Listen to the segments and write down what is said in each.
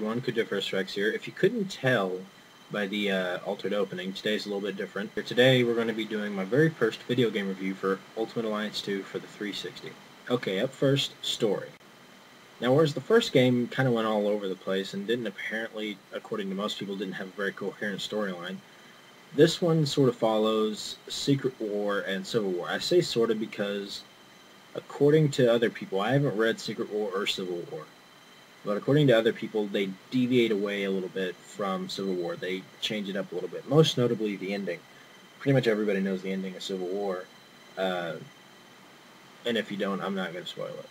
everyone, Codiferous Rex here. If you couldn't tell by the altered opening, today's a little bit different. Today we're going to be doing my very first video game review for Ultimate Alliance 2 for the 360. Okay, up first, story. Now, whereas the first game kind of went all over the place and didn't apparently, according to most people, didn't have a very coherent storyline, this one sort of follows Secret War and Civil War. I say sort of because, according to other people, I haven't read Secret War or Civil War, but according to other people, they deviate away a little bit from Civil War. They change it up a little bit, most notably the ending. Pretty much everybody knows the ending of Civil War, and if you don't, I'm not going to spoil it.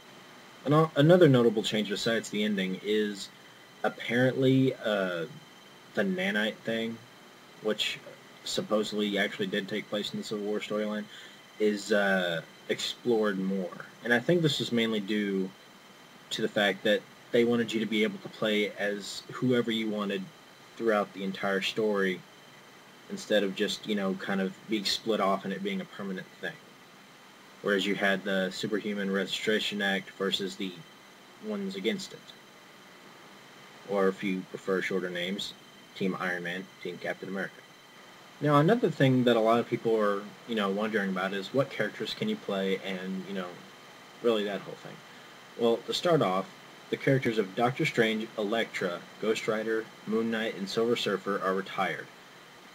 Another notable change besides the ending is apparently the nanite thing, which supposedly actually did take place in the Civil War storyline, is explored more. And I think this is mainly due to the fact that they wanted you to be able to play as whoever you wanted throughout the entire story, instead of just, kind of being split off and it being a permanent thing. Whereas you had the Superhuman Registration Act versus the ones against it. Or if you prefer shorter names, Team Iron Man, Team Captain America. Now, another thing that a lot of people are, wondering about is what characters can you play, and, really that whole thing. Well, to start off, the characters of Doctor Strange, Elektra, Ghost Rider, Moon Knight, and Silver Surfer are retired.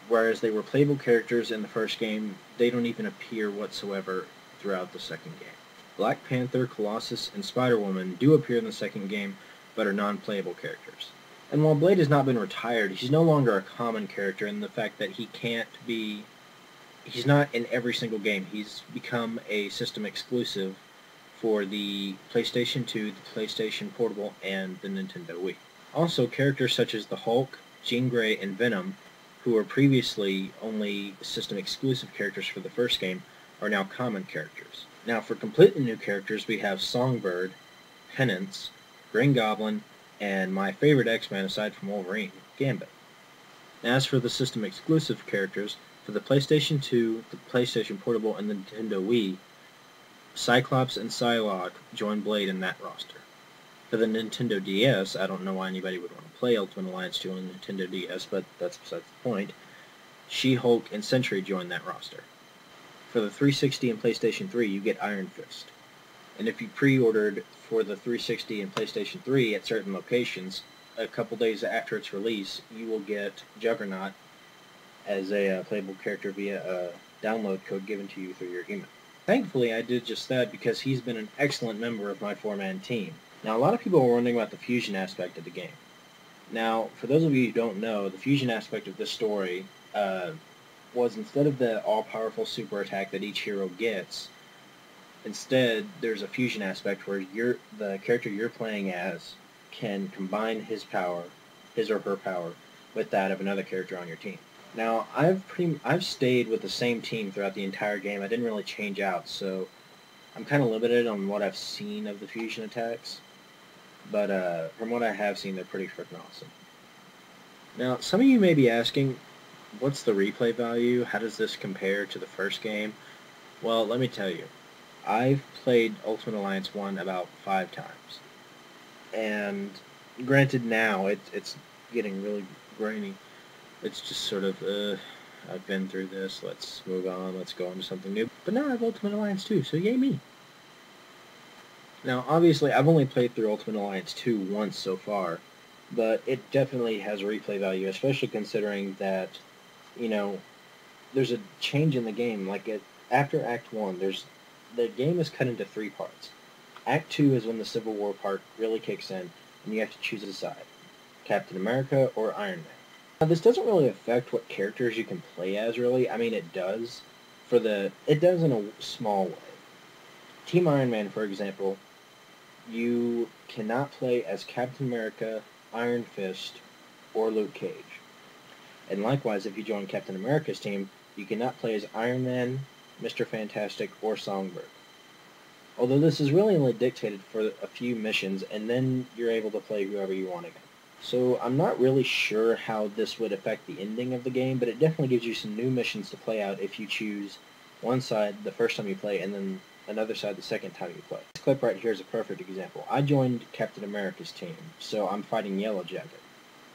Whereas they were playable characters in the first game, they don't even appear whatsoever throughout the second game. Black Panther, Colossus, and Spider-Woman do appear in the second game, but are non-playable characters. And while Blade has not been retired, he's no longer a common character in the fact that he's not in every single game. He's become a system exclusive for the PlayStation 2, the PlayStation Portable, and the Nintendo Wii. Also, characters such as the Hulk, Jean Grey, and Venom, who were previously only system exclusive characters for the first game, are now common characters. Now, for completely new characters, we have Songbird, Penance, Green Goblin, and my favorite X-Men aside from Wolverine, Gambit. Now, as for the system exclusive characters, for the PlayStation 2, the PlayStation Portable, and the Nintendo Wii, Cyclops and Psylocke join Blade in that roster. For the Nintendo DS, I don't know why anybody would want to play Ultimate Alliance 2 on the Nintendo DS, but that's besides the point. She-Hulk and Sentry join that roster. For the 360 and PlayStation 3, you get Iron Fist. And if you pre-ordered for the 360 and PlayStation 3 at certain locations, a couple days after its release, you will get Juggernaut as a playable character via a download code given to you through your email. Thankfully, I did just that because he's been an excellent member of my four-man team. Now, a lot of people are wondering about the fusion aspect of the game. Now, for those of you who don't know, the fusion aspect of this story was, instead of the all-powerful super attack that each hero gets, instead there's a fusion aspect where the character you're playing as can combine his or her power, with that of another character on your team. Now, I've stayed with the same team throughout the entire game. I didn't really change out, so I'm kind of limited on what I've seen of the fusion attacks. But from what I have seen, they're pretty freaking awesome. Now, some of you may be asking, what's the replay value? How does this compare to the first game? Well, let me tell you. I've played Ultimate Alliance 1 about 5 times. And granted, now it's getting really grainy. It's just sort of, I've been through this, let's move on, let's go on to something new. But now I have Ultimate Alliance 2, so yay me. Now, obviously, I've only played through Ultimate Alliance 2 once so far, but it definitely has replay value, especially considering that, there's a change in the game. Like, after Act 1, the game is cut into 3 parts. Act 2 is when the Civil War part really kicks in, and you have to choose a side. Captain America or Iron Man. Now, this doesn't really affect what characters you can play as, really. I mean, it does. It does in a small way. Team Iron Man, for example, you cannot play as Captain America, Iron Fist, or Luke Cage. And likewise, if you join Captain America's team, you cannot play as Iron Man, Mr. Fantastic, or Songbird. Although this is really only dictated for a few missions, and then you're able to play whoever you want again. So I'm not really sure how this would affect the ending of the game, but it definitely gives you some new missions to play out if you choose one side the first time you play and then another side the second time you play. This clip right here is a perfect example. I joined Captain America's team, so I'm fighting Yellow Jacket.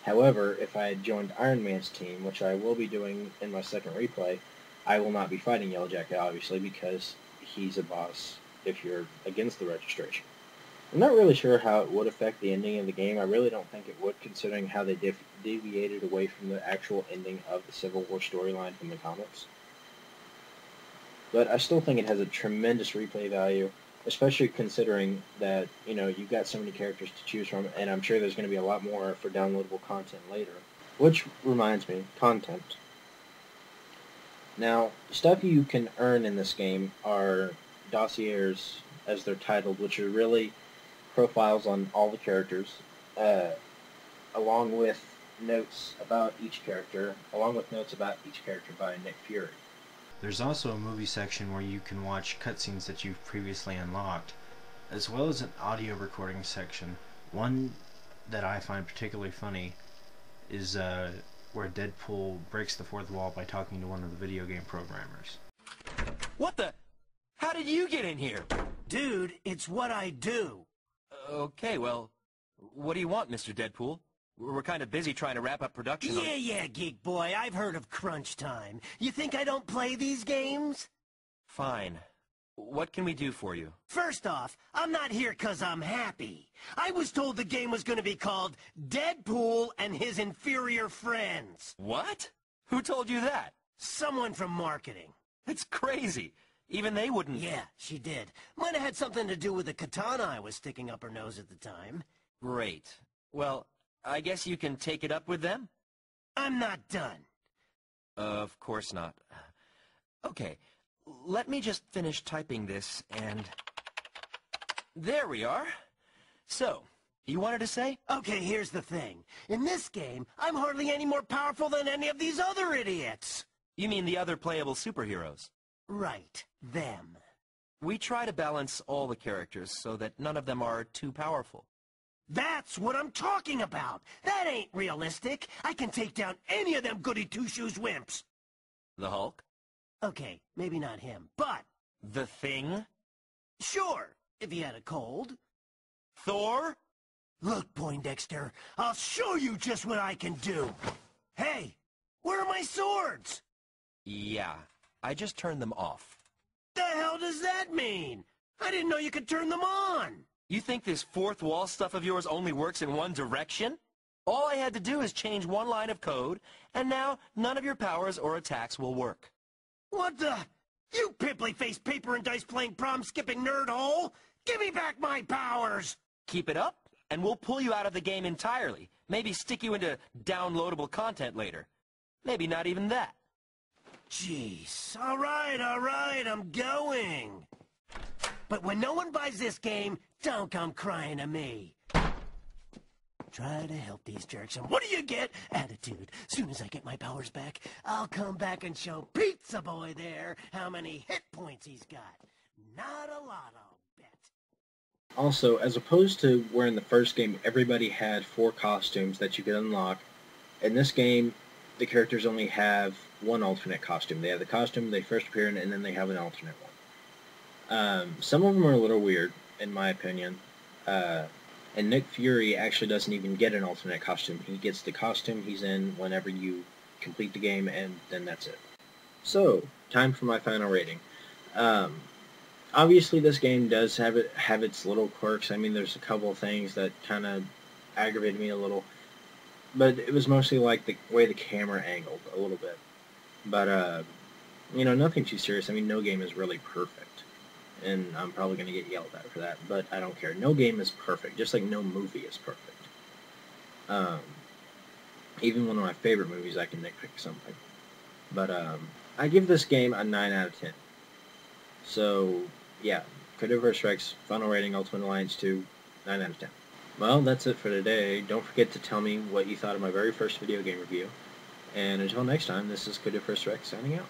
However, if I had joined Iron Man's team, which I will be doing in my second replay, I will not be fighting Yellow Jacket, obviously, because he's a boss if you're against the registration. I'm not really sure how it would affect the ending of the game. I really don't think it would, considering how they deviated away from the actual ending of the Civil War storyline from the comics. But I still think it has a tremendous replay value, especially considering that, you've got so many characters to choose from, and I'm sure there's going to be a lot more for downloadable content later. Which reminds me, content. Now, stuff you can earn in this game are dossiers, as they're titled, which are really profiles on all the characters, along with notes about each character, by Nick Fury. There's also a movie section where you can watch cutscenes that you've previously unlocked, as well as an audio recording section. One that I find particularly funny is where Deadpool breaks the fourth wall by talking to one of the video game programmers. What the? How did you get in here? Dude, it's what I do. Okay, well, what do you want, Mr. Deadpool? We're kind of busy trying to wrap up production. Yeah, Geek Boy, I've heard of crunch time. You think I don't play these games? Fine. What can we do for you? First off, I'm not here 'cause I'm happy. I was told the game was gonna be called Deadpool and His Inferior Friends. What? Who told you that? Someone from marketing. It's crazy. Even they wouldn't... Yeah, she did. Might have had something to do with the katana I was sticking up her nose at the time. Great. Well, I guess you can take it up with them? I'm not done. Of course not. Okay, let me just finish typing this, and... There we are. So, you wanted to say? Okay, here's the thing. In this game, I'm hardly any more powerful than any of these other idiots. You mean the other playable superheroes? Right, them. We try to balance all the characters so that none of them are too powerful. That's what I'm talking about! That ain't realistic! I can take down any of them goody-two-shoes wimps! The Hulk? Okay, maybe not him, but... The Thing? Sure, if he had a cold. Thor? Look, Poindexter, I'll show you just what I can do! Hey, where are my swords? Yeah, I just turned them off. The hell does that mean? I didn't know you could turn them on! You think this fourth wall stuff of yours only works in one direction? All I had to do is change one line of code, and now none of your powers or attacks will work. What the? You pimply-faced paper and dice playing prom-skipping nerd hole! Give me back my powers! Keep it up, and we'll pull you out of the game entirely. Maybe stick you into downloadable content later. Maybe not even that. Jeez. All right, I'm going. But when no one buys this game, don't come crying to me. Try to help these jerks, and what do you get? Attitude. Soon as I get my powers back, I'll come back and show Pizza Boy there how many hit points he's got. Not a lot, I'll bet. Also, as opposed to where in the first game everybody had 4 costumes that you could unlock, in this game the characters only have one alternate costume. They have the costume they first appear in, and then they have an alternate one. Some of them are a little weird, in my opinion. And Nick Fury actually doesn't even get an alternate costume. He gets the costume he's in whenever you complete the game, and then that's it. So, time for my final rating. Obviously, this game does have its little quirks. I mean, there's a couple of things that kind of aggravated me a little. But it was mostly like the way the camera angled a little bit. But, nothing too serious. I mean, no game is really perfect. And I'm probably going to get yelled at for that, but I don't care. No game is perfect, just like no movie is perfect. Even one of my favorite movies, I can nitpick something. But I give this game a 9 out of 10. So, yeah, Codiferous Strikes, final rating, Ultimate Alliance 2, 9 out of 10. Well, that's it for today. Don't forget to tell me what you thought of my very first video game review. And until next time, this is Codiferous Rex signing out.